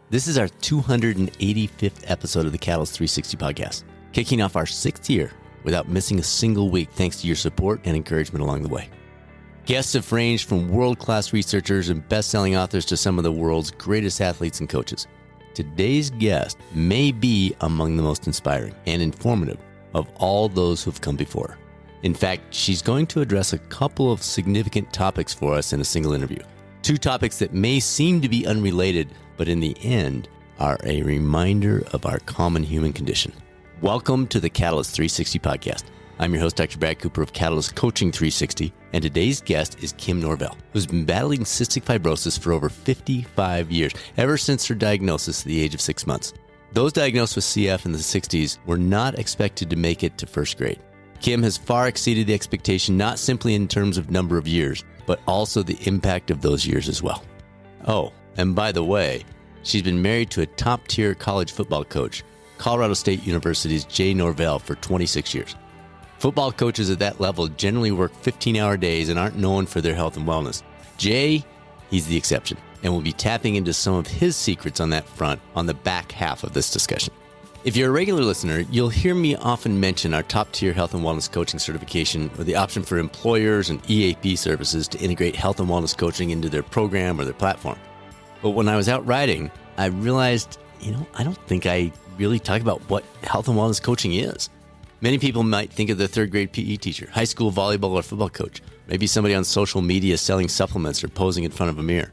This is our 285th episode of the Catalyst 360 podcast, kicking off our 6th year without missing a single week thanks to your support and encouragement along the way. Guests have ranged from world-class researchers and best-selling authors to some of the world's greatest athletes and coaches. Today's guest may be among the most inspiring and informative of all those who've come before. In fact, she's going to address a couple of significant topics for us in a single interview. Two topics that may seem to be unrelated, but in the end are a reminder of our common human condition. Welcome to the Catalyst 360 podcast. I'm your host, Dr. Brad Cooper of Catalyst Coaching 360, and today's guest is Kim Norvell, who's been battling cystic fibrosis for over 55 years, ever since her diagnosis at the age of 6 months. Those diagnosed with CF in the 60s were not expected to make it to first grade. Kim has far exceeded the expectation, not simply in terms of number of years, but also the impact of those years as well. Oh, and by the way, she's been married to a top-tier college football coach, Colorado State University's Jay Norvell, for 26 years. Football coaches at that level generally work 15-hour days and aren't known for their health and wellness. Jay, he's the exception, and we'll be tapping into some of his secrets on that front on the back half of this discussion. If you're a regular listener, you'll hear me often mention our top-tier health and wellness coaching certification, or the option for employers and EAP services to integrate health and wellness coaching into their program or their platform. But when I was out riding, I realized, I don't think I really talk about what health and wellness coaching is. Many people might think of the third grade PE teacher, high school volleyball or football coach, maybe somebody on social media selling supplements or posing in front of a mirror.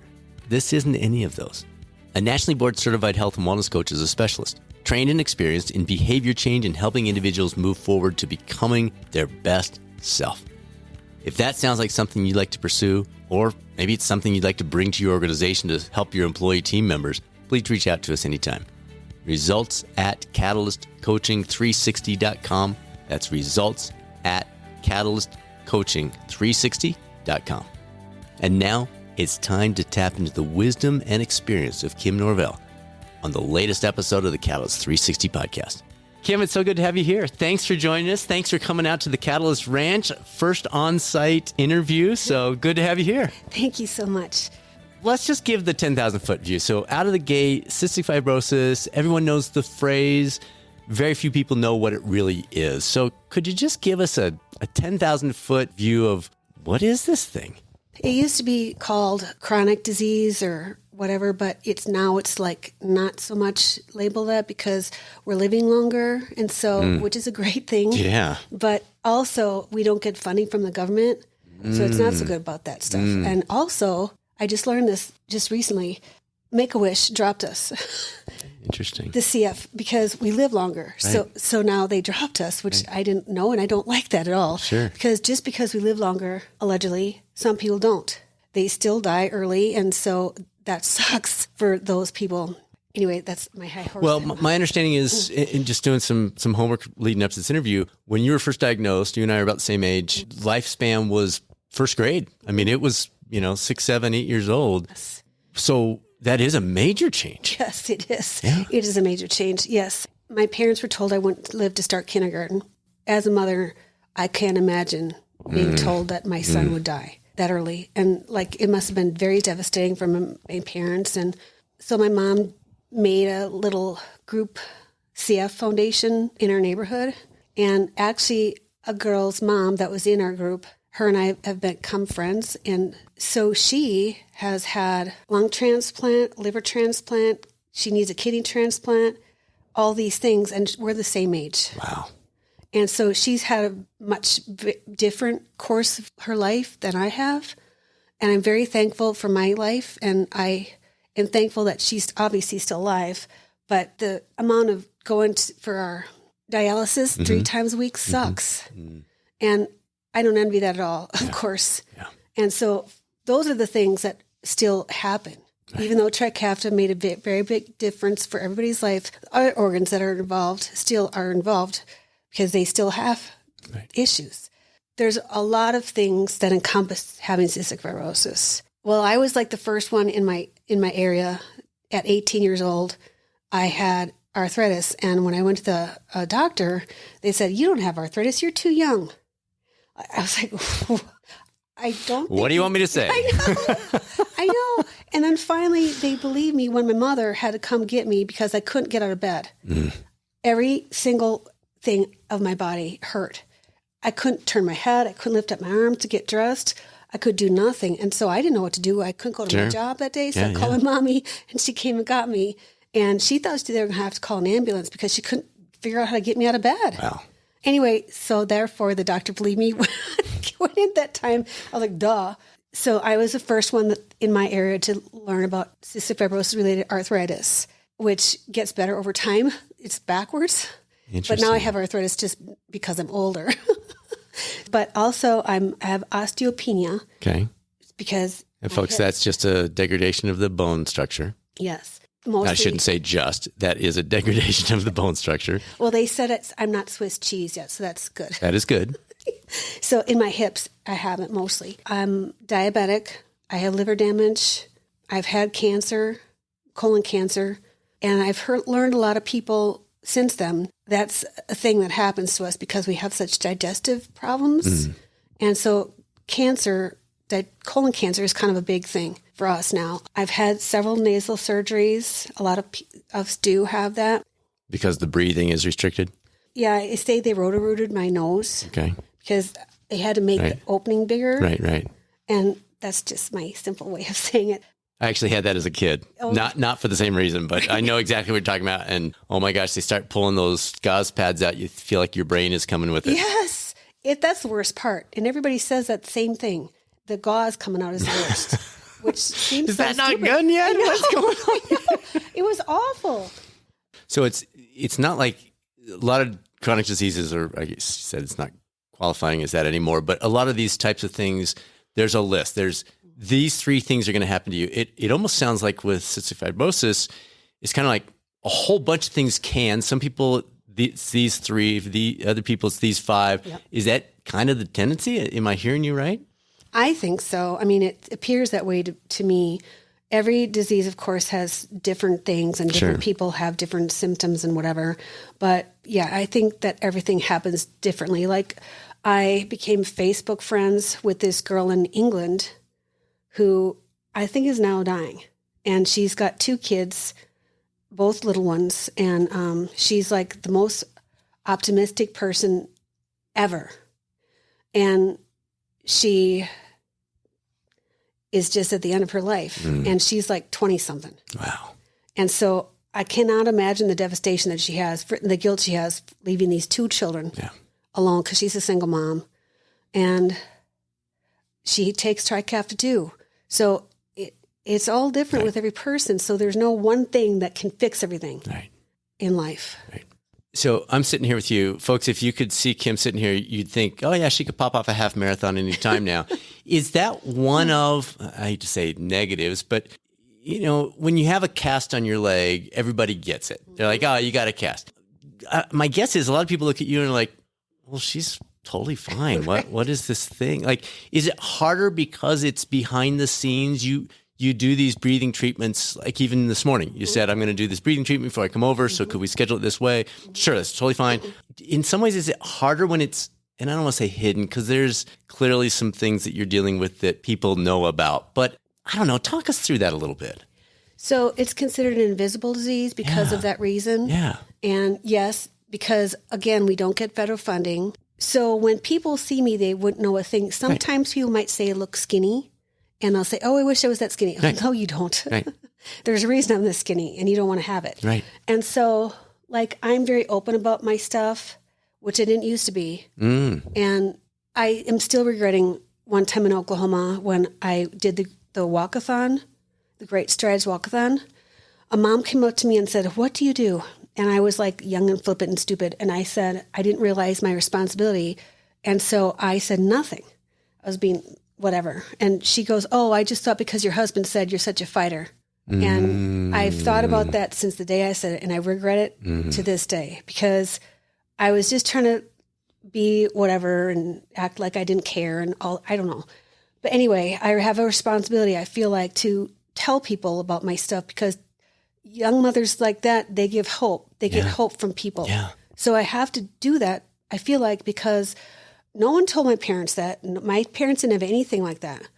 This isn't any of those. A nationally board certified health and wellness coach is a specialist, trained and experienced in behavior change and helping individuals move forward to becoming their best self. If that sounds like something you'd like to pursue, or maybe it's something you'd like to bring to your organization to help your employee team members, please reach out to us anytime. Results at catalystcoaching360.com. That's results at catalystcoaching360.com. And now it's time to tap into the wisdom and experience of Kim Norvell on the latest episode of the Catalyst 360 podcast. Kim, it's so good to have you here. Thanks for joining us. Thanks for coming out to the Catalyst Ranch. First on-site interview, so good to have you here. Thank you so much. Let's just give the 10,000-foot view. So out of the gate, cystic fibrosis, everyone knows the phrase. Very few people know what it really is. So could you just give us a 10,000-foot view of what is this thing? It used to be called chronic disease or whatever, but it's like not so much labeled that because we're living longer, and so which is a great thing. Yeah. But also we don't get funding from the government, so it's not so good about that stuff. And also, I just learned this just recently. Make-A-Wish dropped us. Interesting. The CF, because we live longer. Right. So now they dropped us, which I didn't know, and I don't like that at all. Sure. Because just because we live longer, allegedly, some people don't. They still die early, and so that sucks for those people. Anyway, that's my high horse. Well, my understanding is, in just doing some homework leading up to this interview, when you were first diagnosed, you and I are about the same age, lifespan was first grade. I mean, it was, 6, 7, 8 years old. Yes. So that is a major change. Yes, it is. Yeah. It is a major change. Yes. My parents were told I wouldn't live to start kindergarten. As a mother, I can't imagine being told that my son would die that early. And it must have been very devastating for my parents. And so my mom made a little group CF foundation in our neighborhood. And actually a girl's mom that was in our group, her and I have become friends. And so she has had lung transplant, liver transplant. She needs a kidney transplant, all these things. And we're the same age. Wow. And so she's had a much different course of her life than I have. And I'm very thankful for my life. And I am thankful that she's obviously still alive. But the amount of going for our dialysis 3 times a week sucks. And I don't envy that at all, of course. Yeah. And so those are the things that still happen. Right. Even though Trikafta made a very big difference for everybody's life, other organs that are involved still are involved because they still have issues. There's a lot of things that encompass having cystic fibrosis. Well, I was like the first one in my area. At 18 years old, I had arthritis. And when I went to the doctor, they said, "You don't have arthritis. You're too young." I was like, I don't What do you want me to say? I know. And then finally they believed me when my mother had to come get me because I couldn't get out of bed. Every single thing of my body hurt. I couldn't turn my head. I couldn't lift up my arm to get dressed. I could do nothing. And so I didn't know what to do. I couldn't go to my job that day. So I called my mommy and she came and got me. And she thought they were going to have to call an ambulance because she couldn't figure out how to get me out of bed. Wow. Anyway, so therefore the doctor believed me when in that time. I was like, duh. So I was the first one in my area to learn about cystic fibrosis related arthritis, which gets better over time. It's backwards. But now I have arthritis just because I'm older. But also I have osteopenia. Okay. Because and folks, that's just a degradation of the bone structure. Yes. Mostly, I shouldn't say just. That is a degradation of the bone structure. Well, they said I'm not Swiss cheese yet, so that's good. That is good. So in my hips, I have it mostly. I'm diabetic. I have liver damage. I've had cancer, colon cancer. And I've learned a lot of people since then. That's a thing that happens to us because we have such digestive problems. And so colon cancer is kind of a big thing for us now. I've had several nasal surgeries. A lot of us do have that. Because the breathing is restricted? Yeah, I say they roto-rooted my nose. Okay. Because they had to make the opening bigger. Right. And that's just my simple way of saying it. I actually had that as a kid. Oh. Not for the same reason, but I know exactly what you're talking about. And oh my gosh, they start pulling those gauze pads out. You feel like your brain is coming with it. Yes. That's the worst part. And everybody says that same thing. The gauze coming out is the worst. Which seems is that not good yet? What's going on? It was awful. So it's not like a lot of chronic diseases, or I guess you said it's not qualifying as that anymore, but a lot of these types of things, there's a list. There's these 3 things are going to happen to you. It almost sounds like with cystic fibrosis, it's kind of like a whole bunch of things can. Some people, these 3, the other people, it's these 5. Yep. Is that kind of the tendency? Am I hearing you right? I think so. I mean, it appears that way to me. Every disease, of course, has different things and different people have different symptoms and whatever. But yeah, I think that everything happens differently. Like I became Facebook friends with this girl in England who I think is now dying. And she's got 2 kids, both little ones. And she's like the most optimistic person ever. And she is just at the end of her life. And she's like 20 something. Wow. And so I cannot imagine the devastation that she has, the guilt she has leaving these 2 children alone because she's a single mom. And she takes Trikafta too. So it's all different with every person. So there's no one thing that can fix everything in life. Right. So I'm sitting here with you. Folks, if you could see Kim sitting here, you'd think, oh yeah, she could pop off a half marathon any time now. Is that one of, I hate to say negatives, but you know, when you have a cast on your leg, everybody gets it. They're like, oh, you got a cast. My guess is a lot of people look at you and are like, well, she's totally fine. What is this thing? Like, is it harder because it's behind the scenes? You do these breathing treatments, like even this morning, you said, I'm going to do this breathing treatment before I come over. So could we schedule it this way? Sure, that's totally fine. In some ways, is it harder when it's, and I don't want to say hidden, because there's clearly some things that you're dealing with that people know about. But I don't know, talk us through that a little bit. So it's considered an invisible disease because of that reason. Yeah. And yes, because again, we don't get federal funding. So when people see me, they wouldn't know a thing. Sometimes people might say I look skinny. And they'll say, oh, I wish I was that skinny. Right. No, you don't. Right. There's a reason I'm this skinny and you don't want to have it. Right. And so like, I'm very open about my stuff, which I didn't used to be. And I am still regretting one time in Oklahoma when I did the walkathon, the Great Strides Walkathon. A mom came up to me and said, what do you do? And I was like young and flippant and stupid. And I said, I didn't realize my responsibility. And so I said nothing. I was being whatever. And she goes, oh, I just thought because your husband said you're such a fighter. And I've thought about that since the day I said it, and I regret it to this day because I was just trying to be whatever and act like I didn't care and all, I don't know. But anyway, I have a responsibility, I feel like, to tell people about my stuff because young mothers like that, they give hope. They get hope from people. Yeah. So I have to do that, I feel like, because no one told my parents that. My parents didn't have anything like that.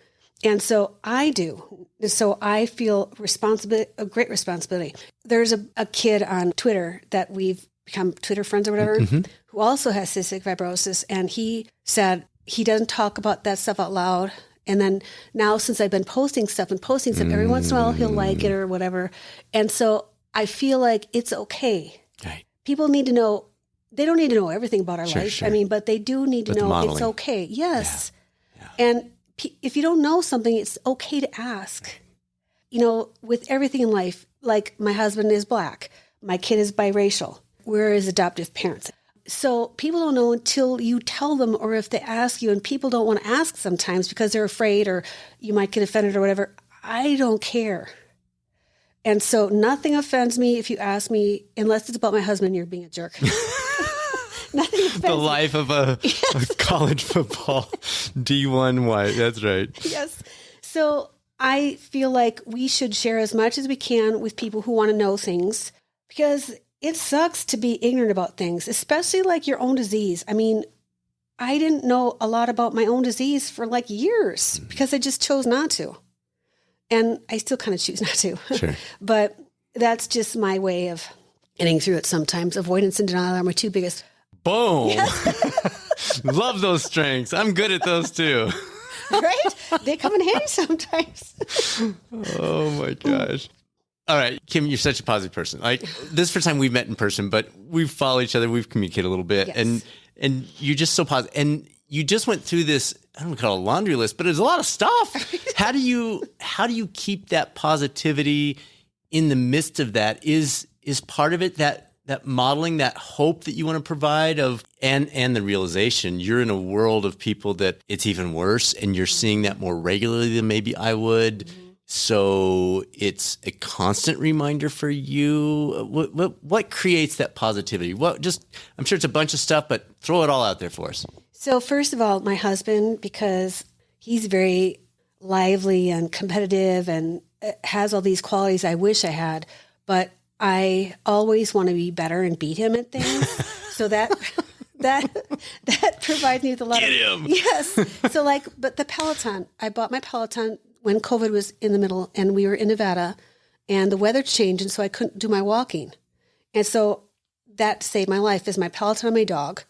And so I do. So I feel a great responsibility. There's a kid on Twitter that we've become Twitter friends or whatever, who also has cystic fibrosis. And he said he doesn't talk about that stuff out loud. And then now, since I've been posting stuff, every once in a while he'll like it or whatever. And so I feel like it's okay. Right. People need to know. They don't need to know everything about our life. Sure. I mean, but they do need to know it's okay. Yes. Yeah. And if you don't know something, it's okay to ask. You know, with everything in life, like my husband is Black, my kid is biracial, we're his adoptive parents. So people don't know until you tell them, or if they ask you, and people don't want to ask sometimes because they're afraid or you might get offended or whatever. I don't care. And so nothing offends me if you ask me, unless it's about my husband and you're being a jerk. Nothing offends the life of a college football D1 white. That's right. Yes. So I feel like we should share as much as we can with people who want to know things, because it sucks to be ignorant about things, especially like your own disease. I mean, I didn't know a lot about my own disease for like years because I just chose not to. And I still kind of choose not to. Sure. But that's just my way of getting through it sometimes. Avoidance and denial are my two biggest. Boom. Yes. Love those strengths. I'm good at those too. Right? They come in handy sometimes. Oh my gosh. All right, Kim, you're such a positive person. Like, this is the first time we've met in person, but we've followed each other. We've communicated a little bit. Yes. And you're just so positive. And you just went through this, I don't want to call it a laundry list, but it's a lot of stuff. How do you keep that positivity in the midst of that? Is part of it that modeling, that hope that you want to provide of, and the realization you're in a world of people that it's even worse, and you're seeing that more regularly than maybe I would. Mm-hmm. So it's a constant reminder for you. What creates that positivity? I'm sure it's a bunch of stuff, but throw it all out there for us. So first of all, my husband, because he's very lively and competitive and has all these qualities I wish I had, but I always want to be better and beat him at things. So that provides me with a lot Get of him. Yes. So but the Peloton, I bought my Peloton when COVID was in the middle, and we were in Nevada, and the weather changed, and so I couldn't do my walking. And so that saved my life, is my Peloton and my dog.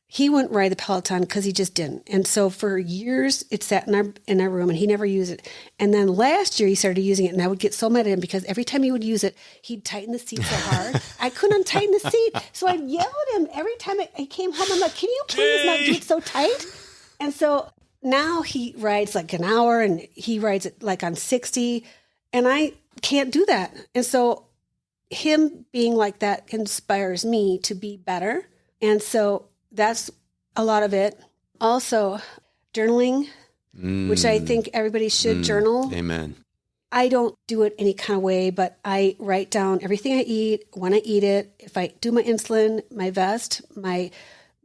He wouldn't ride the Peloton because he just didn't. And so for years, it sat in our room, and he never used it. And then last year, he started using it, and I would get so mad at him because every time he would use it, he'd tighten the seat so hard. I couldn't untighten the seat. So I'd yell at him every time I came home. I'm like, can you please not do it so tight? And so now he rides like an hour, and he rides it like on 60, and I can't do that. And so him being like that inspires me to be better. And so that's a lot of it. Also, journaling, which I think everybody should journal. Amen. I don't do it any kind of way, but I write down everything I eat, when I eat it, if I do my insulin, my vest, my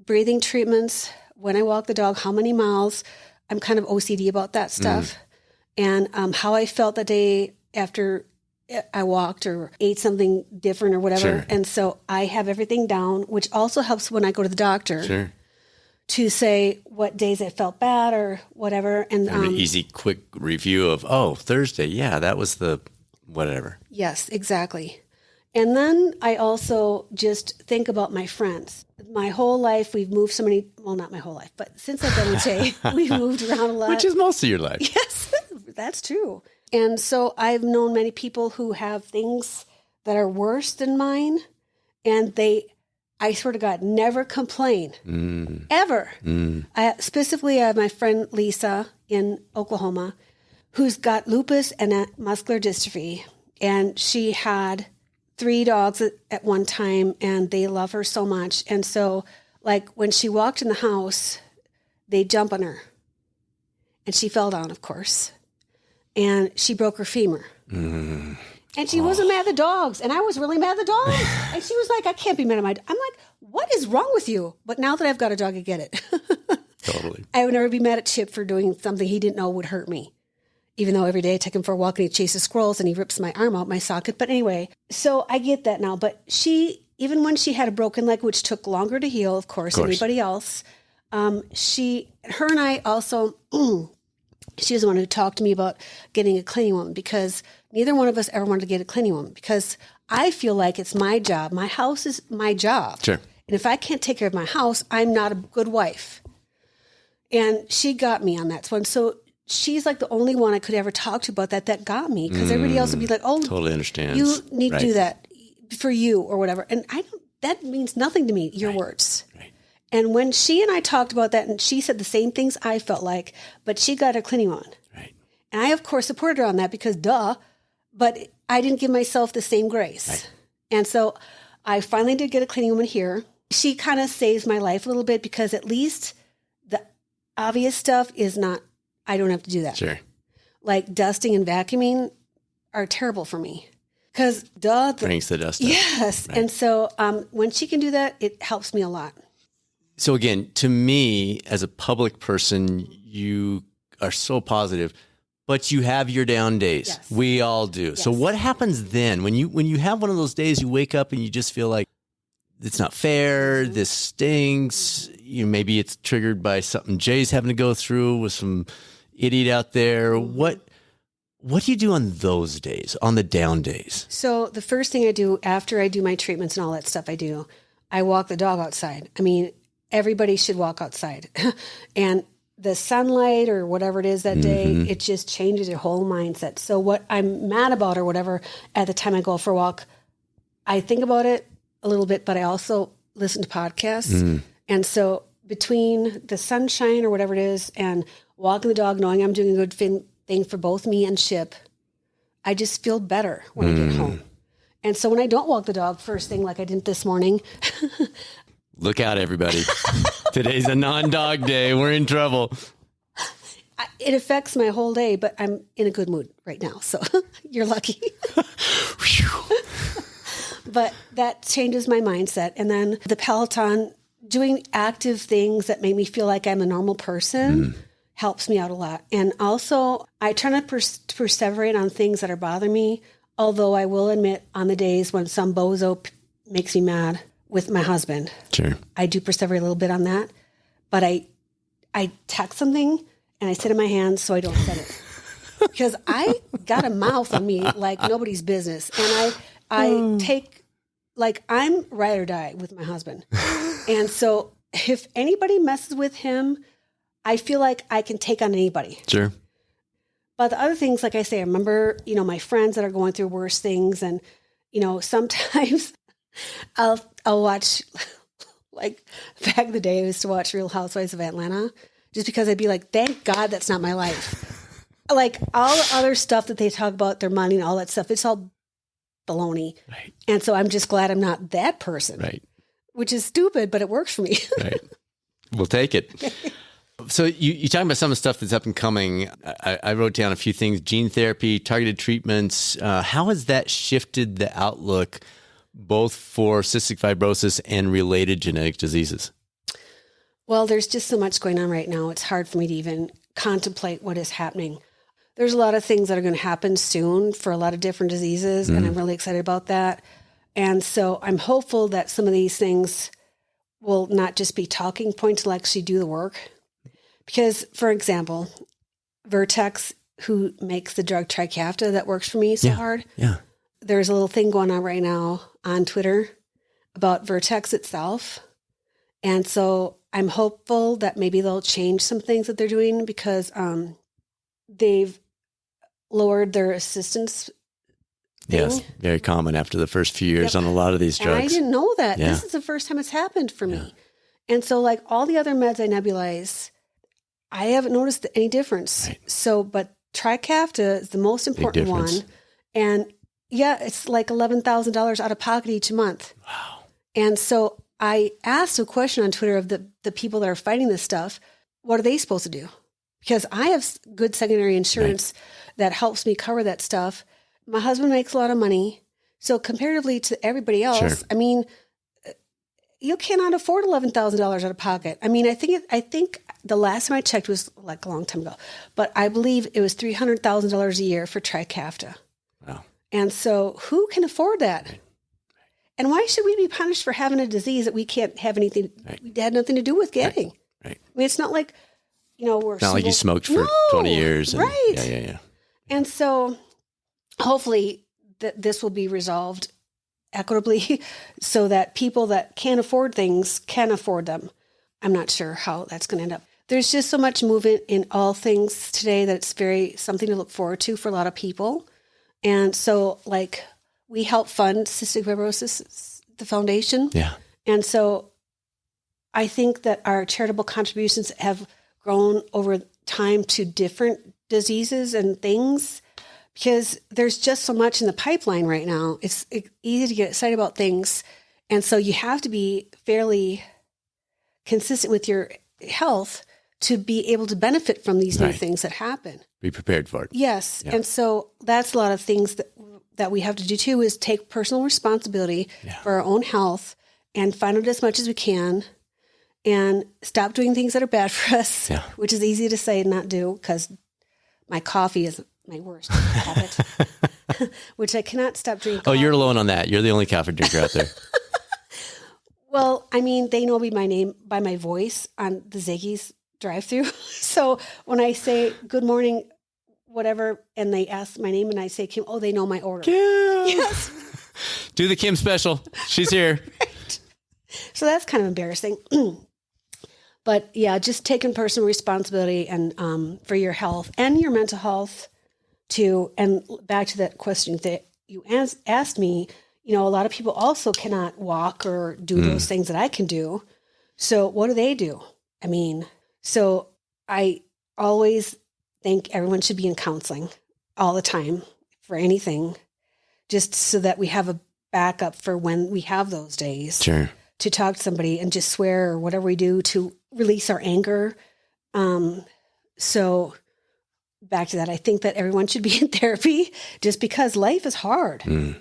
breathing treatments, when I walk the dog, how many miles. I'm kind of OCD about that stuff. And how I felt the day after I walked or ate something different or whatever. Sure. And so I have everything down, which also helps when I go to the doctor to say what days I felt bad or whatever. And an easy, quick review of, Thursday. Yeah, that was the whatever. Yes, exactly. And then I also just think about my friends. My whole life, we've moved so many, well, not my whole life, but since I've been with Jay, we've moved around a lot. Which is most of your life. Yes, that's true. And so I've known many people who have things that are worse than mine, and I swear to God, never complain, ever. Specifically, I have my friend Lisa in Oklahoma, who's got lupus and muscular dystrophy, and she had 3 dogs at one time, and they love her so much. And so, like, when she walked in the house, they jump on her, and she fell down, of course, and she broke her femur. And she wasn't mad at the dogs, and I was really mad at the dogs. And she was like, I can't be mad at my dog. I'm like, what is wrong with you? But now that I've got a dog, I get it. Totally. I would never be mad at Chip for doing something he didn't know would hurt me. Even though every day I take him for a walk and he chases squirrels and he rips my arm out my socket. But anyway, so I get that now. But she, even when she had a broken leg, which took longer to heal, of course. Anybody else, Her and I also, she was the one who talked to me about getting a cleaning woman, because neither one of us ever wanted to get a cleaning woman, because I feel like it's my job. My house is my job. Sure. And if I can't take care of my house, I'm not a good wife. And she got me on that one. So she's like the only one I could ever talk to about that got me, because everybody else would be like, oh, totally understands. You need to do that for you or whatever. And that means nothing to me, your words. Right. And when she and I talked about that, and she said the same things I felt like, but she got a cleaning on. Right. And I, of course, supported her on that, because duh, but I didn't give myself the same grace. Right. And so I finally did get a cleaning woman here. She kind of saves my life a little bit, because at least the obvious stuff is not, I don't have to do that. Sure. Like dusting and vacuuming are terrible for me. Because brings the dust up. Yes. Right. And so when she can do that, it helps me a lot. So again, to me, as a public person, you are so positive, but you have your down days. Yes. We all do. Yes. So what happens then when you have one of those days, you wake up and you just feel like it's not fair, this stinks, maybe it's triggered by something Jay's having to go through with some idiot out there. What do you do on those days, on the down days? So the first thing I do after I do my treatments and all that stuff I walk the dog outside. I mean, everybody should walk outside. And the sunlight or whatever it is that day, it just changes your whole mindset. So what I'm mad about or whatever, at the time I go for a walk, I think about it a little bit, but I also listen to podcasts. And so between the sunshine or whatever it is and walking the dog, knowing I'm doing a good thing for both me and Chip, I just feel better when I get home. And so when I don't walk the dog first thing like I did this morning. Look out, everybody. Today's a non-dog day. We're in trouble. It affects my whole day, but I'm in a good mood right now. So you're lucky. But that changes my mindset. And then the Peloton, doing active things that make me feel like I'm a normal person helps me out a lot. And also, I try to perseverate on things that are bothering me, although I will admit on the days when some bozo makes me mad with my husband. Sure. I do perseverate a little bit on that. But I text something and I sit in my hands so I don't set it. Because I got a mouth on me like nobody's business. And I take, like, I'm ride or die with my husband. And so if anybody messes with him, I feel like I can take on anybody. Sure. But the other things, like I say, I remember, my friends that are going through worse things. And, sometimes I'll watch, like back in the day, I used to watch Real Housewives of Atlanta just because I'd be like, thank God that's not my life. Like all the other stuff that they talk about, their money and all that stuff, it's all baloney. Right. And so I'm just glad I'm not that person. Right. Which is stupid, but it works for me. Right. We'll take it. So you talking about some of the stuff that's up and coming. I wrote down a few things: gene therapy, targeted treatments. How has that shifted the outlook both for cystic fibrosis and related genetic diseases? Well, there's just so much going on right now. It's hard for me to even contemplate what is happening. There's a lot of things that are going to happen soon for a lot of different diseases, and I'm really excited about that. And so I'm hopeful that some of these things will not just be talking points, to actually do the work. Because, for example, Vertex, who makes the drug Trikafta that works for me so hard, there's a little thing going on right now on Twitter about Vertex itself. And so I'm hopeful that maybe they'll change some things that they're doing, because they've lowered their assistance. Yes, very common after the first few years on a lot of these drugs. And I didn't know that. Yeah. This is the first time it's happened for me. And so, like all the other meds I nebulize, I haven't noticed any difference. Right. So, but Trikafta is the most important one. And it's like $11,000 out of pocket each month. Wow. And so I asked a question on Twitter of the people that are fighting this stuff. What are they supposed to do? Because I have good secondary insurance that helps me cover that stuff. My husband makes a lot of money. So comparatively to everybody else, I mean, you cannot afford $11,000 out of pocket. I mean, I think the last time I checked was like a long time ago, but I believe it was $300,000 a year for Trikafta. Wow. And so who can afford that? Right. And why should we be punished for having a disease that we can't have anything, we had nothing to do with getting? Right. I mean, it's not like, we're Not like you smoked for 20 years. And, right. Yeah. And so hopefully this will be resolved equitably so that people that can't afford things can afford them. I'm not sure how that's going to end up. There's just so much movement in all things today that it's very something to look forward to for a lot of people. And so like we help fund Cystic Fibrosis, the foundation. Yeah. And so I think that our charitable contributions have grown over time to different diseases and things because there's just so much in the pipeline right now. It's easy to get excited about things. And so you have to be fairly consistent with your health to be able to benefit from these new things that happen. Be prepared for it. Yes. Yeah. And so that's a lot of things that we have to do too, is take personal responsibility for our own health and find out as much as we can and stop doing things that are bad for us, which is easy to say and not do because my coffee is my worst habit, which I cannot stop drinking. Oh, you're alone on that. You're the only coffee drinker out there. Well, I mean, they know me by name, by my voice on the Ziggy's drive-thru. So when I say good morning, whatever, and they ask my name and I say Kim, they know my order. Kim. Yes. Do the Kim special. She's here. Right. So that's kind of embarrassing. But yeah, just taking personal responsibility and for your health and your mental health too. And back to that question that you asked me, a lot of people also cannot walk or do those things that I can do. So what do? I mean, so I always think everyone should be in counseling all the time for anything, just so that we have a backup for when we have those days. Sure. To talk to somebody and just swear or whatever we do to release our anger. So back to that, I think that everyone should be in therapy just because life is hard. And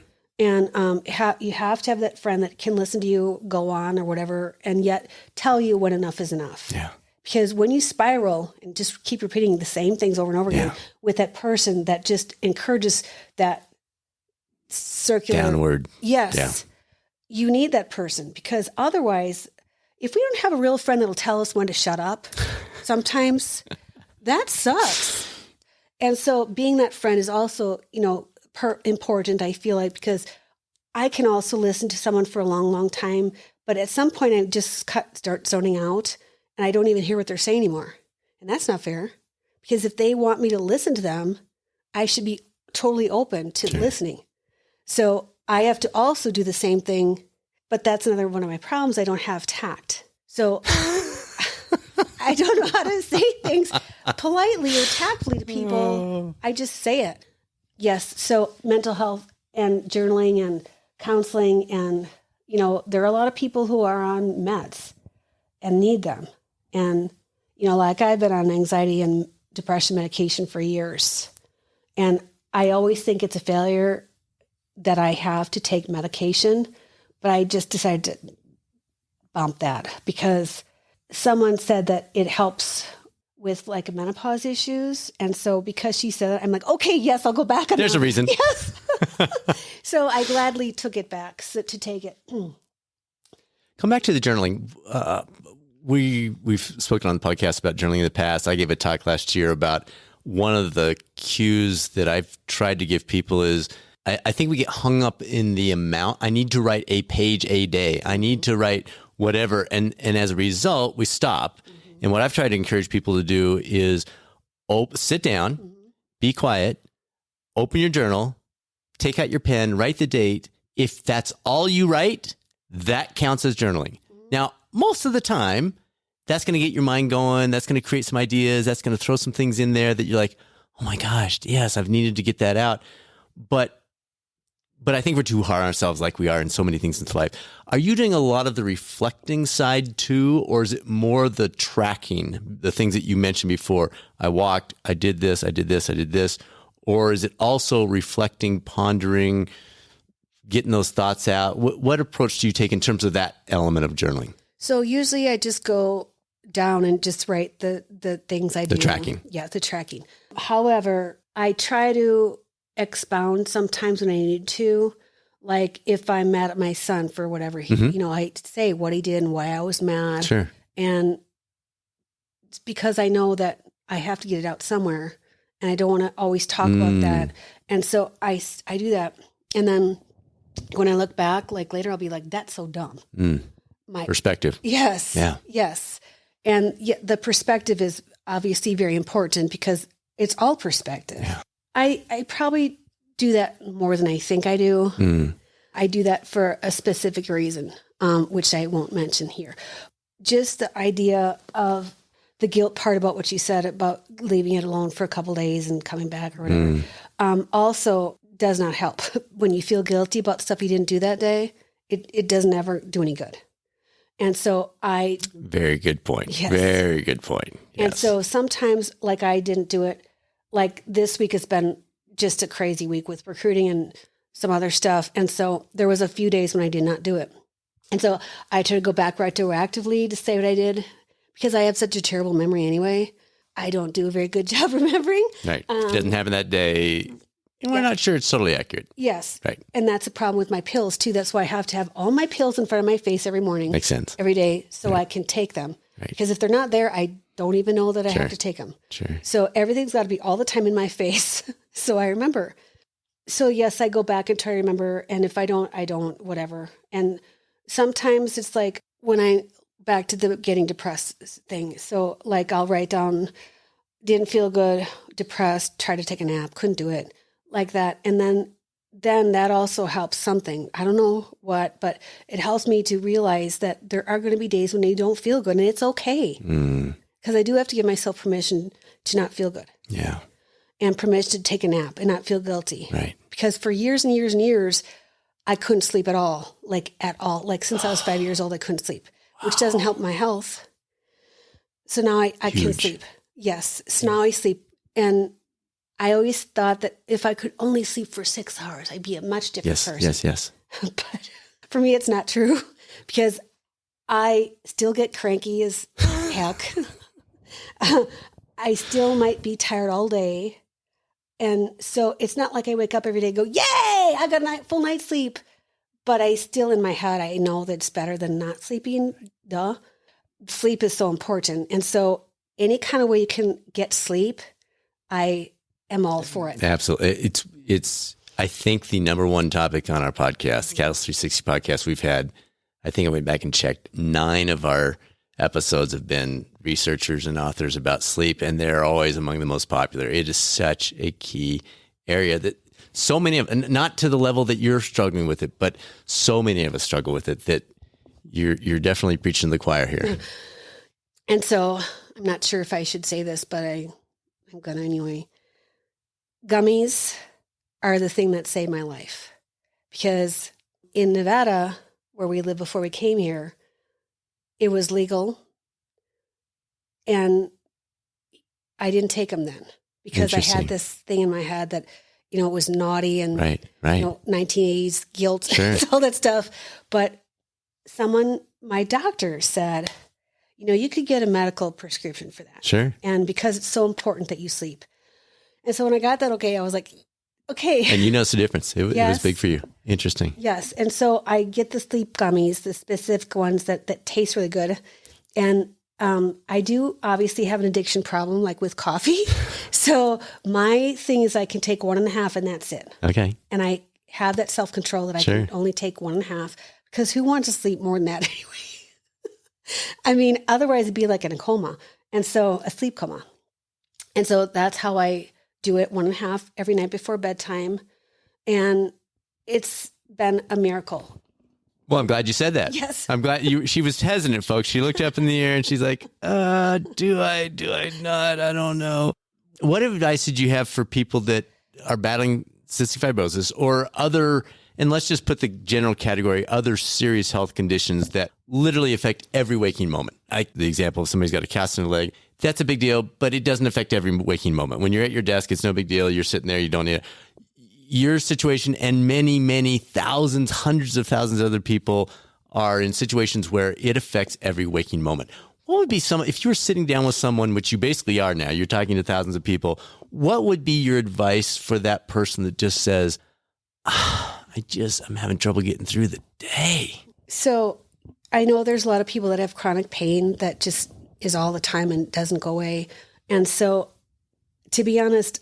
you have to have that friend that can listen to you go on or whatever, and yet tell you when enough is enough. Yeah. Because when you spiral and just keep repeating the same things over and over again with that person that just encourages that circular downward. Yes. Yeah. You need that person because otherwise, if we don't have a real friend that'll tell us when to shut up, sometimes that sucks. And so being that friend is also, important, I feel like, because I can also listen to someone for a long, long time, but at some point I just start zoning out and I don't even hear what they're saying anymore. And that's not fair because if they want me to listen to them, I should be totally open to listening. So I have to also do the same thing, but that's another one of my problems. I don't have tact. So I don't know how to say things politely or tactfully to people. I just say it. Yes. So mental health and journaling and counseling and, there are a lot of people who are on meds and need them. And, like I've been on anxiety and depression medication for years. And I always think it's a failure that I have to take medication, but I just decided to bump that because someone said that it helps with like menopause issues. And so because she said that, I'm like, okay, yes, I'll go back on There's a reason. Yes. So I gladly took it back to take it. Come back to the journaling. We've spoken on the podcast about journaling in the past. I gave a talk last year about one of the cues that I've tried to give people is I think we get hung up in the amount. I need to write a page a day. I need to write whatever. And as a result, we stop. Mm-hmm. And what I've tried to encourage people to do is sit down, be quiet, open your journal, take out your pen, write the date. If that's all you write, that counts as journaling. Mm-hmm. Now, most of the time, that's going to get your mind going. That's going to create some ideas. That's going to throw some things in there that you're like, oh my gosh, yes, I've needed to get that out. But I think we're too hard on ourselves like we are in so many things in life. Are you doing a lot of the reflecting side too, or is it more the tracking, the things that you mentioned before? I walked, I did this, I did this, I did this. Or is it also reflecting, pondering, getting those thoughts out? What approach do you take in terms of that element of journaling? So usually I just go down and just write the things I do. The tracking. Yeah, the tracking. However, I try to expound sometimes when I need to, like if I'm mad at my son for whatever he, I say what he did and why I was mad. Sure. And because I know that I have to get it out somewhere, and I don't want to always talk about that. And so I do that. And then when I look back, like later, I'll be like, that's so dumb. My perspective. Yes. Yeah. Yes. And the perspective is obviously very important because it's all perspective. Yeah. I probably do that more than I think I do. I do that for a specific reason, which I won't mention here. Just the idea of the guilt part about what you said about leaving it alone for a couple of days and coming back or whatever, also does not help. When you feel guilty about stuff you didn't do that day, it doesn't ever do any good. And so Very good point. Yes. Very good point. Yes. And so sometimes, like, I didn't do it. Like this week has been just a crazy week with recruiting and some other stuff. And so there was a few days when I did not do it. And so I tried to go back retroactively to say what I did because I have such a terrible memory anyway. I don't do a very good job remembering. Right. If it doesn't happen that day, and we're not sure it's totally accurate. Yes. Right. And that's a problem with my pills too. That's why I have to have all my pills in front of my face every morning. Makes sense. Every day so I can take them. Right. Because if they're not there, I don't even know that I have to take them. Sure. So everything's got to be all the time in my face so I remember. So yes, I go back and try to remember. And if I don't, whatever. And sometimes it's like when I, back to the getting depressed thing. So like I'll write down, didn't feel good, depressed, tried to take a nap, couldn't do it, like that. And then that also helps something. I don't know what, but it helps me to realize that there are going to be days when you don't feel good and it's okay. Because I do have to give myself permission to not feel good. Yeah. And permission to take a nap and not feel guilty. Right. Because for years and years and years, I couldn't sleep at all. Like since I was 5 years old, I couldn't sleep, which doesn't help my health. So now I can sleep. Yes. So now I sleep. And I always thought that if I could only sleep for 6 hours, I'd be a much different person. Yes. But for me, it's not true because I still get cranky as heck. I still might be tired all day. And so it's not like I wake up every day and go, yay, I got a full night's sleep. But I still, in my head, I know that it's better than not sleeping. Duh. Sleep is so important. And so any kind of way you can get sleep, I am all for it. Absolutely. It's I think the number one topic on our podcast, the Catalyst 360 podcast, we've had, I think I went back and checked, 9 of our episodes have been researchers and authors about sleep, and they're always among the most popular. It is such a key area that so many of, not to the level that you're struggling with it, but so many of us struggle with it that you're definitely preaching to the choir here. And so I'm not sure if I should say this, but I'm going to anyway. Gummies are the thing that saved my life because in Nevada, where we lived before we came here, it was legal. And I didn't take them then because I had this thing in my head that, it was naughty and right. 1980s guilt, Sure. all that stuff. But my doctor said, you could get a medical prescription for that. Sure. And because it's so important that you sleep. And so when I got that, I was like, okay. And it's the difference. It was big for you. Interesting. Yes. And so I get the sleep gummies, the specific ones that taste really good. And I do obviously have an addiction problem, like with coffee. So my thing is I can take 1.5 and that's it. Okay. And I have that self-control that I can only take 1.5 because who wants to sleep more than that anyway? I mean, otherwise it'd be like in a coma. And so a sleep coma. And so that's how I do it, 1.5 every night before bedtime. And it's been a miracle. Well, I'm glad you said that. Yes. I'm glad she was hesitant, folks. She looked up in the air and she's like, do I not? I don't know. What advice did you have for people that are battling cystic fibrosis or other, and let's just put the general category, other serious health conditions that literally affect every waking moment? The example of somebody's got a cast in their leg, that's a big deal, but it doesn't affect every waking moment. When you're at your desk, it's no big deal. You're sitting there, you don't need it. Your situation and many, many thousands, hundreds of thousands of other people are in situations where it affects every waking moment. What would be if you were sitting down with someone, which you basically are now, you're talking to thousands of people, what would be your advice for that person that just says, I'm having trouble getting through the day? So I know there's a lot of people that have chronic pain that just is all the time and doesn't go away. And so, to be honest,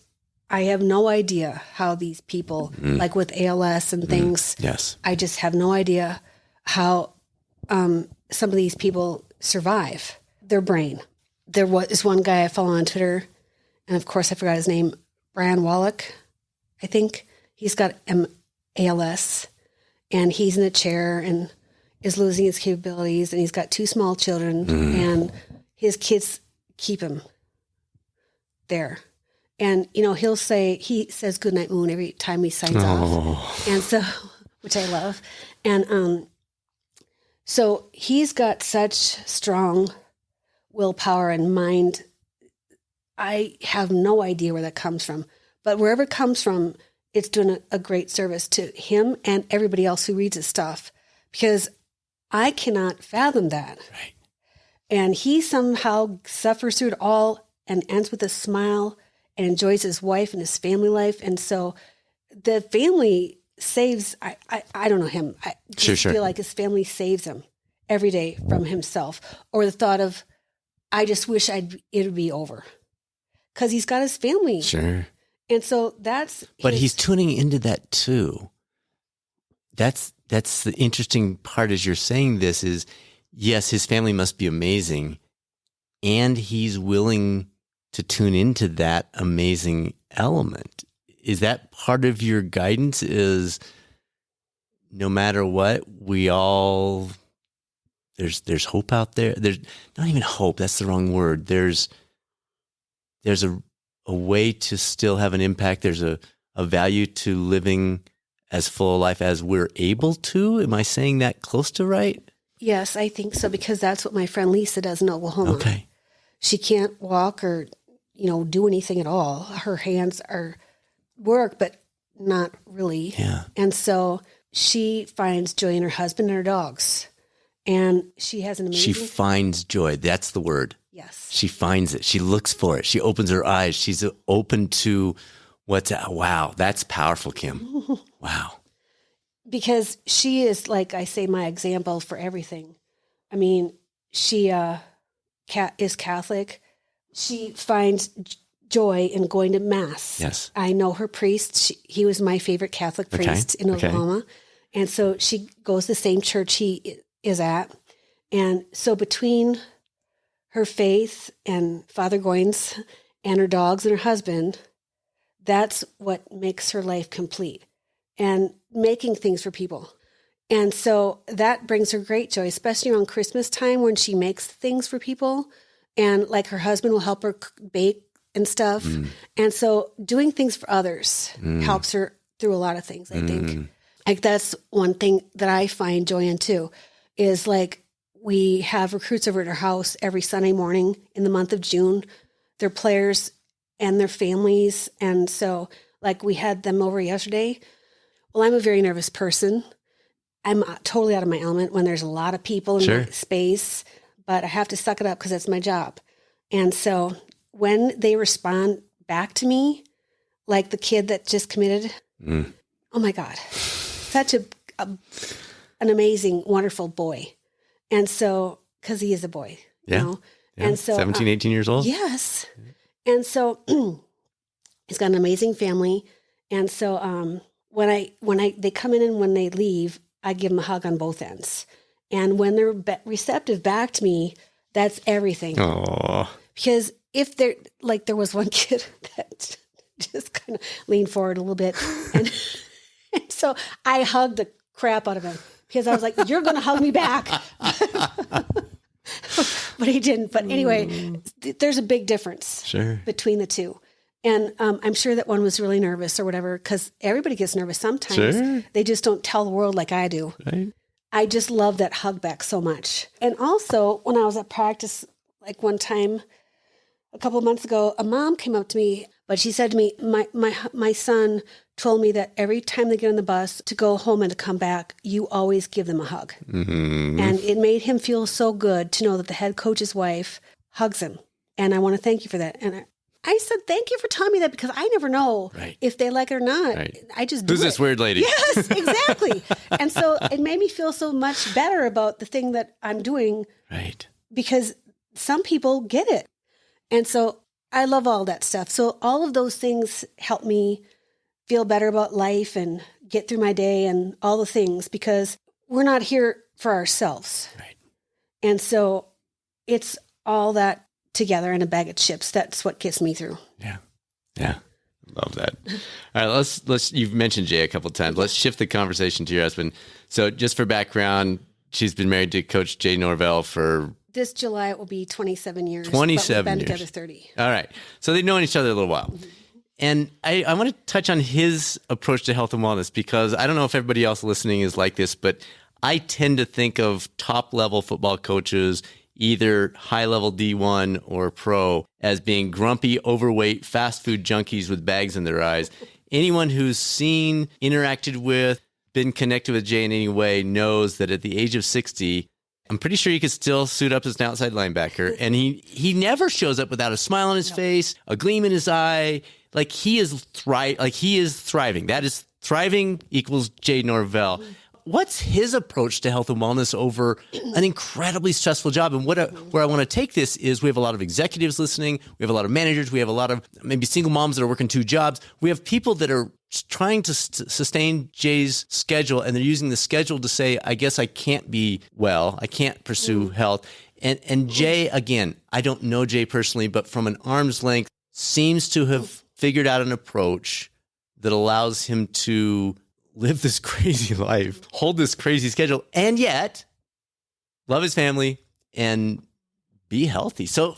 I have no idea how these people, like with ALS and things, Yes. I just have no idea how some of these people survive their brain. There was one guy I follow on Twitter, and of course I forgot his name, Brian Wallach, I think. He's got ALS, and he's in a chair and is losing his capabilities, and he's got 2 small children, and his kids keep him there. And, he says goodnight moon every time he signs off. And so, which I love. And so he's got such strong willpower and mind. I have no idea where that comes from. But wherever it comes from, it's doing a great service to him and everybody else who reads his stuff. Because I cannot fathom that. Right. And he somehow suffers through it all and ends with a smile and enjoys his wife and his family life. And so the family saves, I don't know him. I just feel like his family saves him every day from himself, or the thought of, I just wish it would be over, because he's got his family. Sure. And so that's, but he's tuning into that too. That's the interesting part as you're saying this is, yes, his family must be amazing, and he's willing to tune into that amazing element. Is that part of your guidance, is no matter what, there's hope out there? There's not even hope. That's the wrong word. There's a way to still have an impact. There's a value to living as full a life as we're able to. Am I saying that close to right? Yes, I think so, because that's what my friend Lisa does in Oklahoma. Okay. She can't walk or, do anything at all. Her hands work, but not really. Yeah. And so she finds joy in her husband and her dogs. And she has an amazing... She finds joy. That's the word. Yes. She finds it. She looks for it. She opens her eyes. She's open to wow, that's powerful, Kim. Wow. Because she is, like I say, my example for everything. I mean, she is Catholic. She finds joy in going to Mass. Yes. I know her priest. He was my favorite Catholic priest in Oklahoma. And so she goes to the same church he is at. And so between her faith and Father Goins and her dogs and her husband, that's what makes her life complete, and making things for people. And so that brings her great joy, especially around Christmas time when she makes things for people, and like her husband will help her bake and stuff. And so doing things for others helps her through a lot of things, I think. Like that's one thing that I find joy in too, is like we have recruits over at our house every Sunday morning in the month of June. They're players and their families. And so like we had them over yesterday. Well, I'm a very nervous person. I'm totally out of my element when there's a lot of people in my space, but I have to suck it up because that's my job. And so when they respond back to me, like the kid that just committed, oh my God, such an amazing, wonderful boy. And so, because he is a boy, you know? Yeah. And so 17, 18 years old. Yes. And so he's got an amazing family. And so when they come in and when they leave, I give them a hug on both ends. And when they're receptive back to me, that's everything. Oh. Because if they're like, there was one kid that just kind of leaned forward a little bit. And so I hugged the crap out of him because I was like, you're going to hug me back. But he didn't. But anyway, there's a big difference between the two. And I'm sure that one was really nervous or whatever, because everybody gets nervous sometimes. Sure. They just don't tell the world like I do. Right. I just love that hug back so much. And also, when I was at practice, like one time, a couple of months ago, a mom came up to me, but she said to me, my son told me that every time they get on the bus to go home and to come back, you always give them a hug. Mm-hmm. And it made him feel so good to know that the head coach's wife hugs him. And I want to thank you for that. And I said, thank you for telling me that, because I never know if they like it or not. Right. I just do Who's this weird lady? Yes, exactly. And so it made me feel so much better about the thing that I'm doing. Right. Because some people get it. And so I love all that stuff. So all of those things help me feel better about life and get through my day and all the things, because we're not here for ourselves. Right. And so it's all that together in a bag of chips. That's what gets me through. Yeah. Yeah. Love that. All right. Let's, you've mentioned Jay a couple of times. Let's shift the conversation to your husband. So just for background, she's been married to Coach Jay Norvell for this July, it will be 27 years. 27 but we've been years. Together 30. All right. So they've known each other a little while. Mm-hmm. And I want to touch on his approach to health and wellness, because I don't know if everybody else listening is like this, but I tend to think of top level football coaches, either high level D1 or pro, as being grumpy, overweight, fast food junkies with bags in their eyes. Anyone who's seen, interacted with, been connected with Jay in any way knows that at the age of 60, I'm pretty sure he could still suit up as an outside linebacker. And he never shows up without a smile on his face, a gleam in his eye. Like he is thriving. That is thriving equals Jay Norvell. What's his approach to health and wellness over an incredibly stressful job? And where I want to take this is, we have a lot of executives listening. We have a lot of managers. We have a lot of maybe single moms that are working 2 jobs. We have people that are trying to sustain Jay's schedule, and they're using the schedule to say, I guess I can't be well. I can't pursue health. And Jay, again, I don't know Jay personally, but from an arm's length, seems to have figured out an approach that allows him to live this crazy life, hold this crazy schedule, and yet love his family and be healthy. So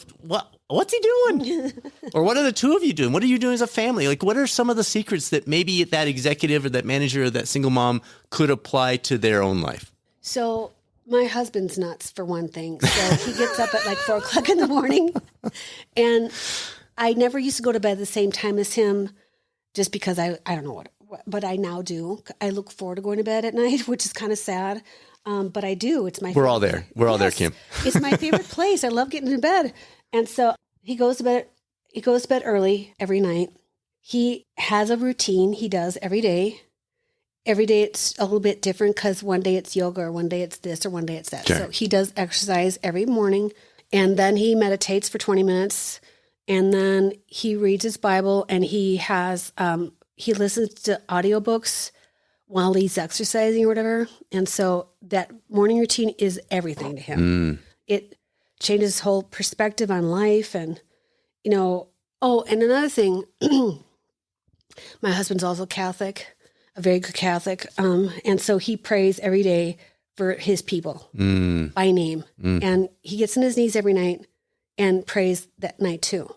what's he doing? Or what are the two of you doing? What are you doing as a family? Like, what are some of the secrets that maybe that executive or that manager or that single mom could apply to their own life? So my husband's nuts, for one thing. So he gets up at like 4 o'clock in the morning, and I never used to go to bed at the same time as him, just because I don't know what, but I now do. I look forward to going to bed at night, which is kind of sad. But I do. It's my We're all there. We're all there, Kim. It's my favorite place. I love getting to bed. And so he goes to bed. He goes to bed early every night. He has a routine he does every day. Every day it's a little bit different, because one day it's yoga, or one day it's this, or one day it's that. Sure. So he does exercise every morning, and then he meditates for 20 minutes, and then he reads his Bible, and he has he listens to audiobooks while he's exercising or whatever. And so that morning routine is everything to him. It changes his whole perspective on life. And, you know, and another thing, my husband's also Catholic, a very good Catholic. And so he prays every day for his people by name. And he gets on his knees every night and prays that night too.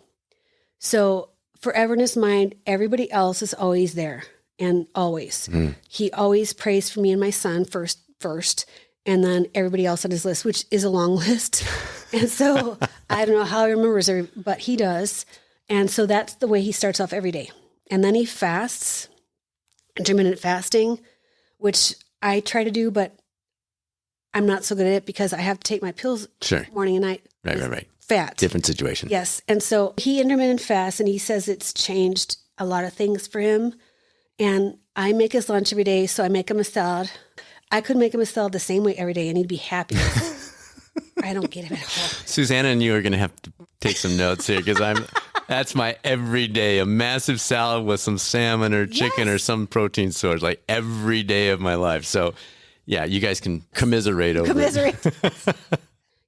So forever in his mind, everybody else is always there, and always. He always prays for me and my son first, and then everybody else on his list, which is a long list. And so I don't know how he remembers her, but he does. And so that's the way he starts off every day. And then he fasts, intermittent fasting, which I try to do, but I'm not so good at it because I have to take my pills morning and night. Right. Fat. Different situation. Yes. And so he intermittent fasts, and he says it's changed a lot of things for him. And I make his lunch every day, so I make him a salad. I could make him a salad the same way every day, and he'd be happy. I don't get it at all. Susanna and you are going to have to take some notes here, because that's my everyday, a massive salad with some salmon or chicken or some protein source, like every day of my life. So yeah, you guys can commiserate over it.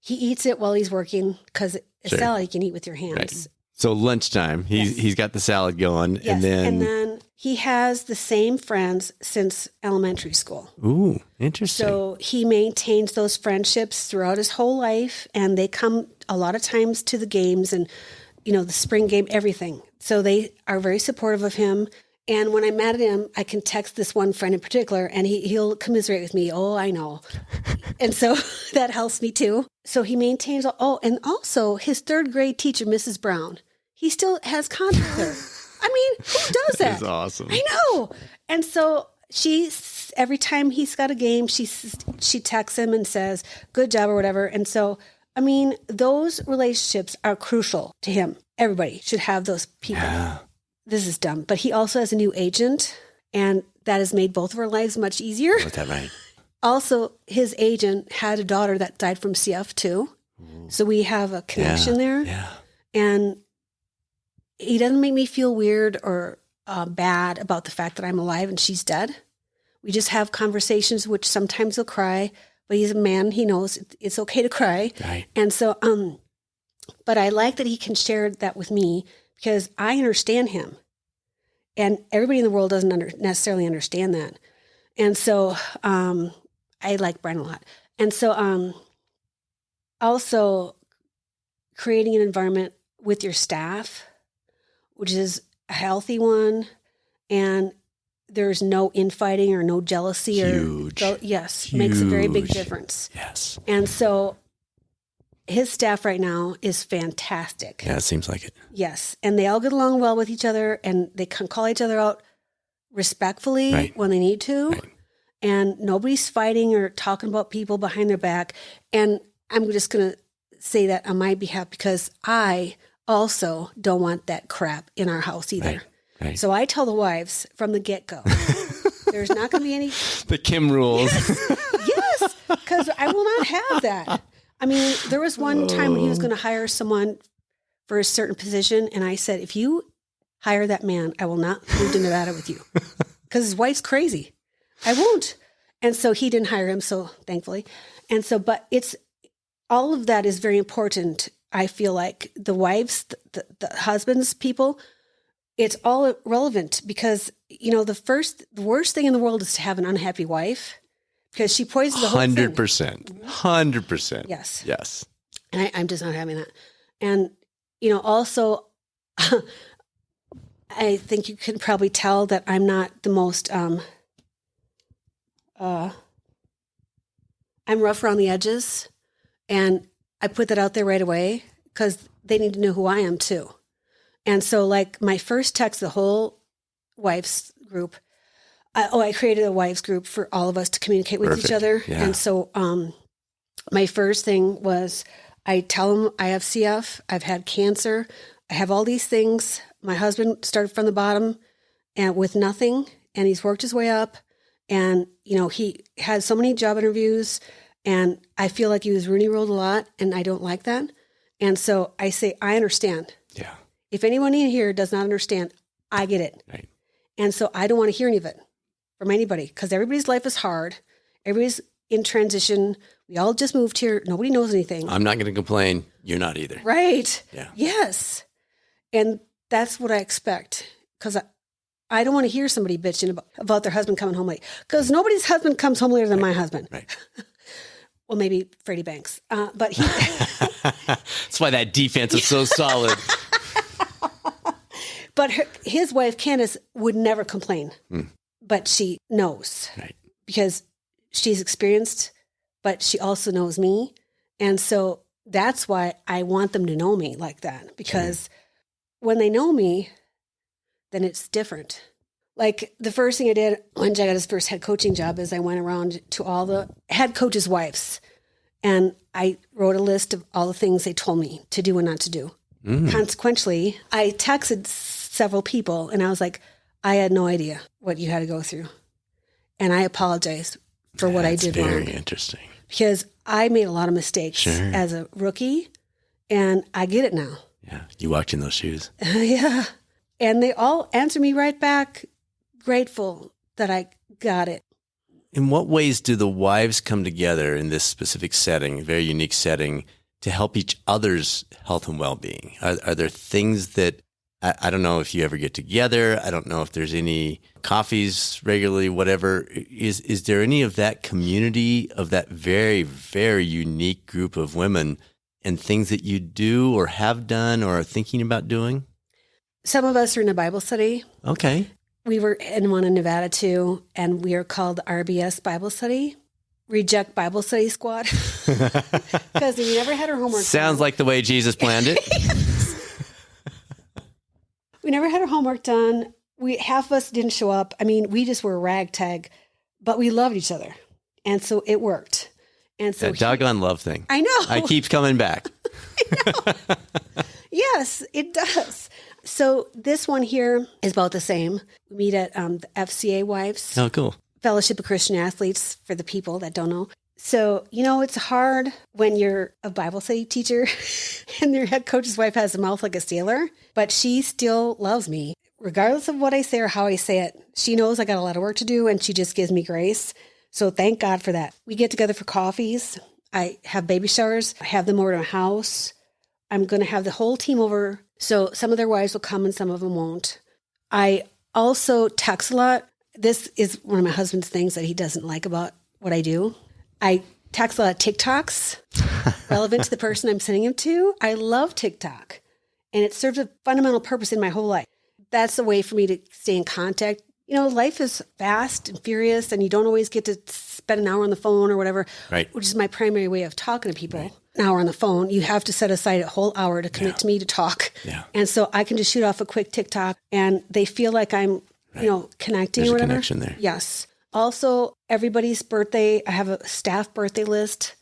He eats it while he's working, because a salad you can eat with your hands. Right. So lunchtime, he's got the salad going. Yes. And then he has the same friends since elementary school. Ooh, interesting. So he maintains those friendships throughout his whole life, and they come a lot of times to the games and, you know, the spring game, everything. So they are very supportive of him. And when I'm mad at him, I can text this one friend in particular, and he'll commiserate with me. Oh, I know. And so that helps me too. So he maintains, and also his 3rd grade teacher, Mrs. Brown, he still has contact with her. I mean, who does that? That's awesome. I know. And so every time he's got a game, she texts him and says, good job or whatever. And so, I mean, those relationships are crucial to him. Everybody should have those people. Yeah. This is dumb, but he also has a new agent, and that has made both of our lives much easier. Is that right? Also, his agent had a daughter that died from CF too. So we have a connection there. Yeah. And he doesn't make me feel weird or bad about the fact that I'm alive and she's dead. We just have conversations, which sometimes he'll cry, but he's a man. He knows it's okay to cry. Right. And so, but I like that he can share that with me because I understand him. And everybody in the world doesn't necessarily understand that. And so I like Brian a lot. And so also creating an environment with your staff, which is a healthy one, and there's no infighting or no jealousy. Huge. Yes, makes a very big difference. Yes. And so his staff right now is fantastic. Yeah, it seems like it. Yes. And they all get along well with each other, and they can call each other out respectfully when they need to. Right. And nobody's fighting or talking about people behind their back. And I'm just going to say that on my behalf because I also don't want that crap in our house either. Right. Right. So I tell the wives from the get-go, there's not going to be any... The Kim rules. Yes, because I will not have that. I mean, there was one time when he was going to hire someone for a certain position, and I said, if you hire that man, I will not move to Nevada with you because his wife's crazy. I won't. And so he didn't hire him, so thankfully. And so, but it's, all of that is very important. I feel like the wives, the husbands, people, it's all relevant because, you know, the worst thing in the world is to have an unhappy wife because she poisons the whole thing. 100%. 100%. Yes. Yes. And I'm just not having that. And, you know, also, I think you can probably tell that I'm not the most, I'm rough around the edges, and I put that out there right away because they need to know who I am too. And so like my first text, the whole wives group, I created a wives group for all of us to communicate with each other. Yeah. And so my first thing was I tell them I have CF, I've had cancer, I have all these things. My husband started from the bottom and with nothing, and he's worked his way up. And, you know, he had so many job interviews, and I feel like he was Rooney Ruled a lot, and I don't like that. And so I say, I understand. Yeah. If anyone in here does not understand, I get it. Right. And so I don't want to hear any of it from anybody because everybody's life is hard. Everybody's in transition. We all just moved here. Nobody knows anything. I'm not going to complain. You're not either. Right. Yeah. Yes. And that's what I expect because I don't want to hear somebody bitching about their husband coming home late because nobody's husband comes home later than my husband. Right. Well, maybe Freddie Banks, but he. That's why that defense is so solid. But his wife, Candace, would never complain, but she knows because she's experienced, but she also knows me. And so that's why I want them to know me like that because when they know me, then it's different. Like the first thing I did when Jay got his first head coaching job is I went around to all the head coaches' wives and I wrote a list of all the things they told me to do and not to do. Consequently, I texted several people and I was like, I had no idea what you had to go through. And I apologize for what I did wrong. Very interesting. Because I made a lot of mistakes as a rookie and I get it now. Yeah. You walked in those shoes. Yeah. And they all answer me right back, grateful that I got it. In what ways do the wives come together in this specific setting, very unique setting, to help each other's health and well-being? Are there things that, I don't know if you ever get together, I don't know if there's any coffees regularly, whatever. Is there any of that community, of that very, very unique group of women, and things that you do or have done or are thinking about doing? Some of us are in a Bible study. Okay. We were in one in Nevada too, and we are called RBS Bible Study, Reject Bible Study Squad, because we never had our homework Sounds done. like the way Jesus planned it. We never had our homework done. Half of us didn't show up. I mean, we just were ragtag, but we loved each other, and so it worked. And so That doggone love thing. I know. I keep coming back. Yes, it does. So this one here is about the same. We meet at the FCA Wives. Oh, cool. Fellowship of Christian Athletes for the people that don't know. So, it's hard when you're a Bible study teacher and your head coach's wife has a mouth like a sailor, but she still loves me. Regardless of what I say or how I say it, she knows I got a lot of work to do and she just gives me grace. So thank God for that. We get together for coffees. I have baby showers. I have them over to my house. I'm going to have the whole team over. So some of their wives will come and some of them won't. I also text a lot. This is one of my husband's things that he doesn't like about what I do. I text a lot of TikToks relevant to the person I'm sending them to. I love TikTok, and it serves a fundamental purpose in my whole life. That's a way for me to stay in contact. Life is fast and furious, and you don't always get to spend an hour on the phone or whatever, right, which is my primary way of talking to people. Right. An hour on the phone. You have to set aside a whole hour to commit to me to talk. Yeah. And so I can just shoot off a quick TikTok, and they feel like I'm, connecting There's or whatever. a connection there. Yes. Also, everybody's birthday, I have a staff birthday list.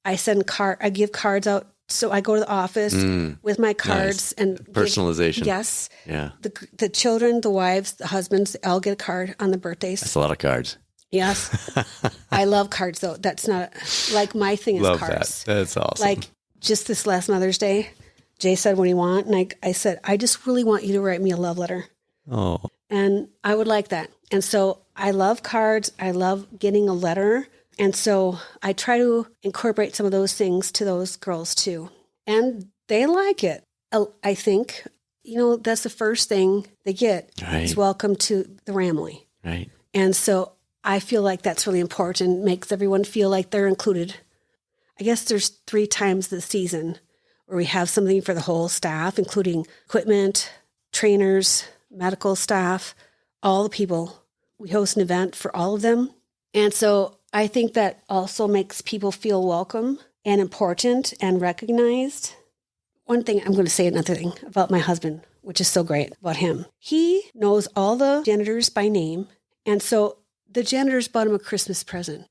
I give cards out. So I go to the office with my cards and personalization. Yes. Yeah. The children, the wives, the husbands, all get a card on the birthdays. That's a lot of cards. Yes. I love cards though. That's not like my thing is love cards. That. That's awesome. Like just this last Mother's Day, Jay said, what do you want? And I said, I just really want you to write me a love letter. Oh. And I would like that. And so I love cards. I love getting a letter. And so I try to incorporate some of those things to those girls too. And they like it. I think, that's the first thing they get is welcome to the Ramley. Right. And so I feel like that's really important. Makes everyone feel like they're included. I guess there's 3 times this season where we have something for the whole staff, including equipment, trainers, medical staff, all the people. We host an event for all of them. And so I think that also makes people feel welcome and important and recognized. One thing, I'm going to say another thing about my husband, which is so great about him. He knows all the janitors by name. And so the janitors bought him a Christmas present.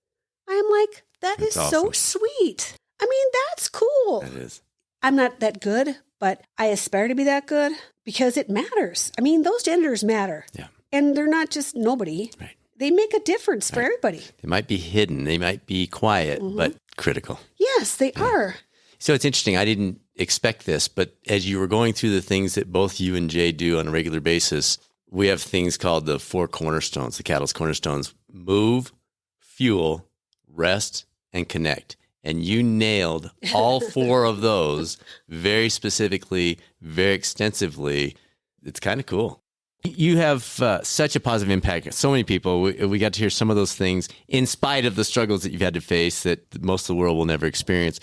I'm like, that's is awesome. So sweet. I mean, that's cool. That is. I'm not that good, but I aspire to be that good because it matters. I mean, those janitors matter. Yeah. And they're not just nobody. Right. They make a difference for everybody. They might be hidden. They might be quiet, but critical. Yes, they are. So it's interesting. I didn't expect this, but as you were going through the things that both you and Jay do on a regular basis, we have things called the 4 cornerstones, the Cattle's cornerstones: move, fuel, rest, and connect. And you nailed all 4 of those very specifically, very extensively. It's kind of cool. You have such a positive impact. So many people, we got to hear some of those things in spite of the struggles that you've had to face that most of the world will never experience.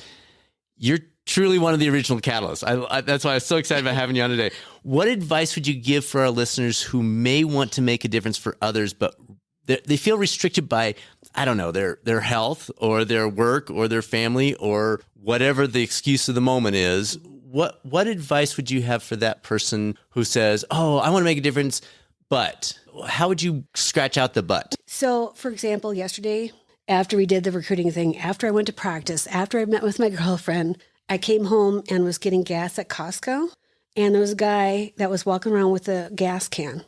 You're truly one of the original catalysts. That's why I was so excited about having you on today. What advice would you give for our listeners who may want to make a difference for others, but they feel restricted by, I don't know, their health or their work or their family or whatever the excuse of the moment is? What advice would you have for that person who says, oh, I want to make a difference, but how would you scratch out the but? So, for example, yesterday, after we did the recruiting thing, after I went to practice, after I met with my girlfriend, I came home and was getting gas at Costco. And there was a guy that was walking around with a gas can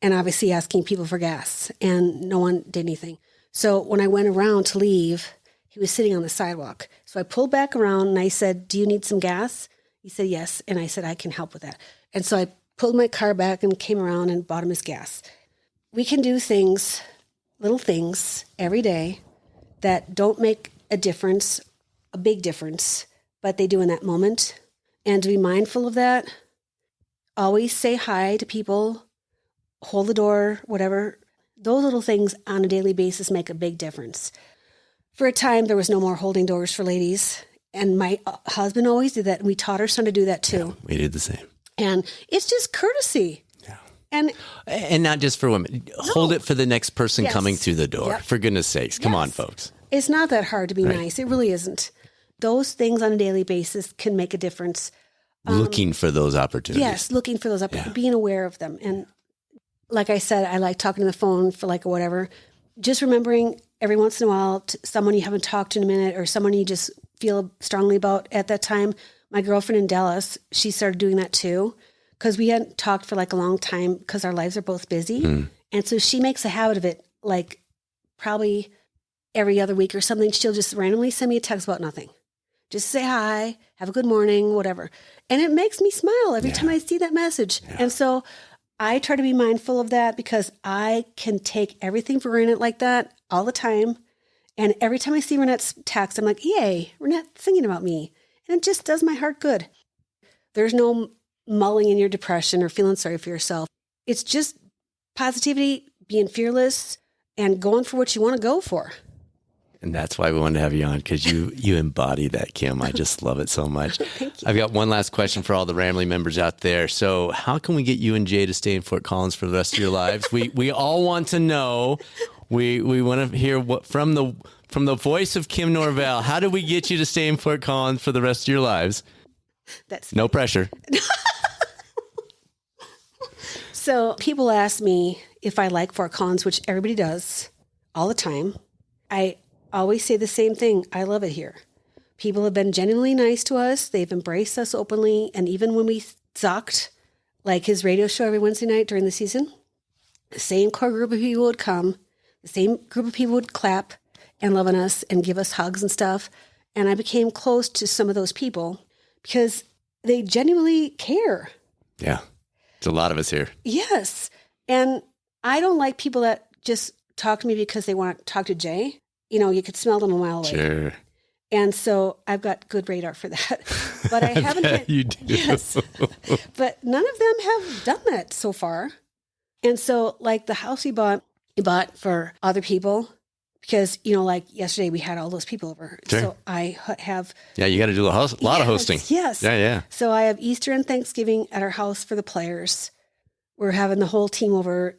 and obviously asking people for gas. And no one did anything. So when I went around to leave, he was sitting on the sidewalk. So I pulled back around and I said, do you need some gas? He said, yes. And I said, I can help with that. And so I pulled my car back and came around and bought him his gas. We can do things, little things every day that don't make a difference, a big difference, but they do in that moment. And to be mindful of that, always say hi to people, hold the door, whatever. Those little things on a daily basis make a big difference. For a time, there was no more holding doors for ladies. And my husband always did that. And we taught our son to do that too. Yeah, we did the same. And it's just courtesy. Yeah. And not just for women. No. Hold it for the next person coming through the door. Yep. For goodness sakes. Come on, folks. It's not that hard to be nice. It really isn't. Those things on a daily basis can make a difference. Looking for those opportunities. Yes, looking for those opportunities, being aware of them. And like I said, I like talking on the phone for like whatever. Just remembering every once in a while someone you haven't talked to in a minute or someone you just feel strongly about at that time. My girlfriend in Dallas, she started doing that too because we hadn't talked for like a long time because our lives are both busy. And so she makes a habit of it like probably every other week or something, she'll just randomly send me a text about nothing. Just say hi, have a good morning, whatever. And it makes me smile every time I see that message. Yeah. And so I try to be mindful of that because I can take everything for granted like that all the time. And every time I see Renette's text, I'm like, yay, Renette's thinking about me. And it just does my heart good. There's no mulling in your depression or feeling sorry for yourself. It's just positivity, being fearless, and going for what you want to go for. And that's why we wanted to have you on, because you embody that, Kim. I just love it so much. Thank you. I've got one last question for all the Ramley members out there. So how can we get you and Jay to stay in Fort Collins for the rest of your lives? We all want to know. We want to hear what from the voice of Kim Norvell. How do we get you to stay in Fort Collins for the rest of your lives? That's no pressure. So people ask me if I like Fort Collins, which everybody does all the time. I always say the same thing. I love it here. People have been genuinely nice to us. They've embraced us openly. And even when we sucked, like his radio show every Wednesday night during the season, the same core group of people would come. The same group of people would clap and love on us and give us hugs and stuff. And I became close to some of those people because they genuinely care. Yeah. There's a lot of us here. Yes. And I don't like people that just talk to me because they want to talk to Jay. You know, you could smell them a mile away. Sure. And so I've got good radar for that. But I haven't had, you do. Yes. But none of them have done that so far. And so like the house we bought for other people because, you know, like yesterday we had all those people over. Sure. So I have... Yeah, you got to do a lot of hosting. Yes. Yeah. So I have Easter and Thanksgiving at our house for the players. We're having the whole team over.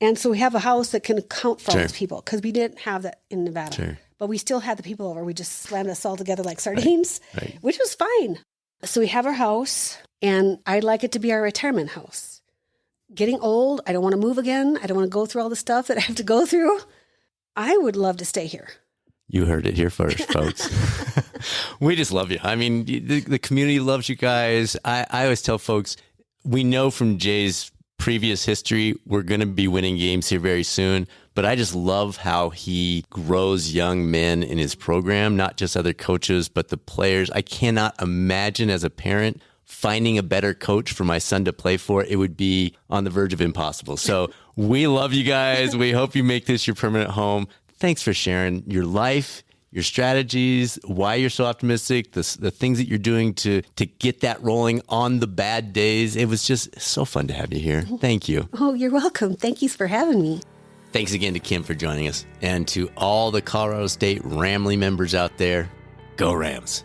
And so we have a house that can account for all those people because we didn't have that in Nevada. Sure. But we still had the people over. We just slammed us all together like sardines, Right. Which was fine. So we have our house, and I'd like it to be our retirement house. Getting old, I don't want to move again. I don't want to go through all the stuff that I have to go through. I would love to stay here. You heard it here first, folks. We just love you. I mean, the community loves you guys. I always tell folks, we know from Jay's previous history, we're going to be winning games here very soon. But I just love how he grows young men in his program, not just other coaches, but the players. I cannot imagine as a parent finding a better coach for my son to play for. It would be on the verge of impossible. So we love you guys. We hope you make this your permanent home. Thanks for sharing your life, your strategies, why you're so optimistic, the things that you're doing to get that rolling on the bad days. It was just so fun to have you here. Thank you. Oh, you're welcome. Thank you for having me. Thanks again to Kim for joining us. And to all the Colorado State Ramley members out there, go Rams.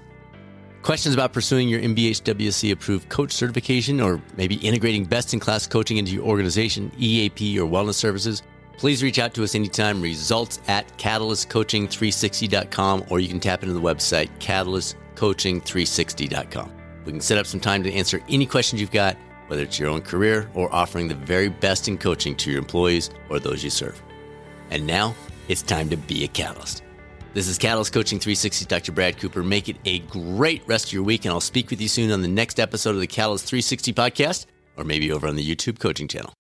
Questions about pursuing your MBHWC approved coach certification or maybe integrating best-in-class coaching into your organization, EAP, or wellness services, please reach out to us anytime. Results at catalystcoaching360.com, or you can tap into the website catalystcoaching360.com. We can set up some time to answer any questions you've got, whether it's your own career or offering the very best in coaching to your employees or those you serve. And now it's time to be a Catalyst. This is Catalyst Coaching 360, Dr. Brad Cooper. Make it a great rest of your week, and I'll speak with you soon on the next episode of the Catalyst 360 podcast, or maybe over on the YouTube coaching channel.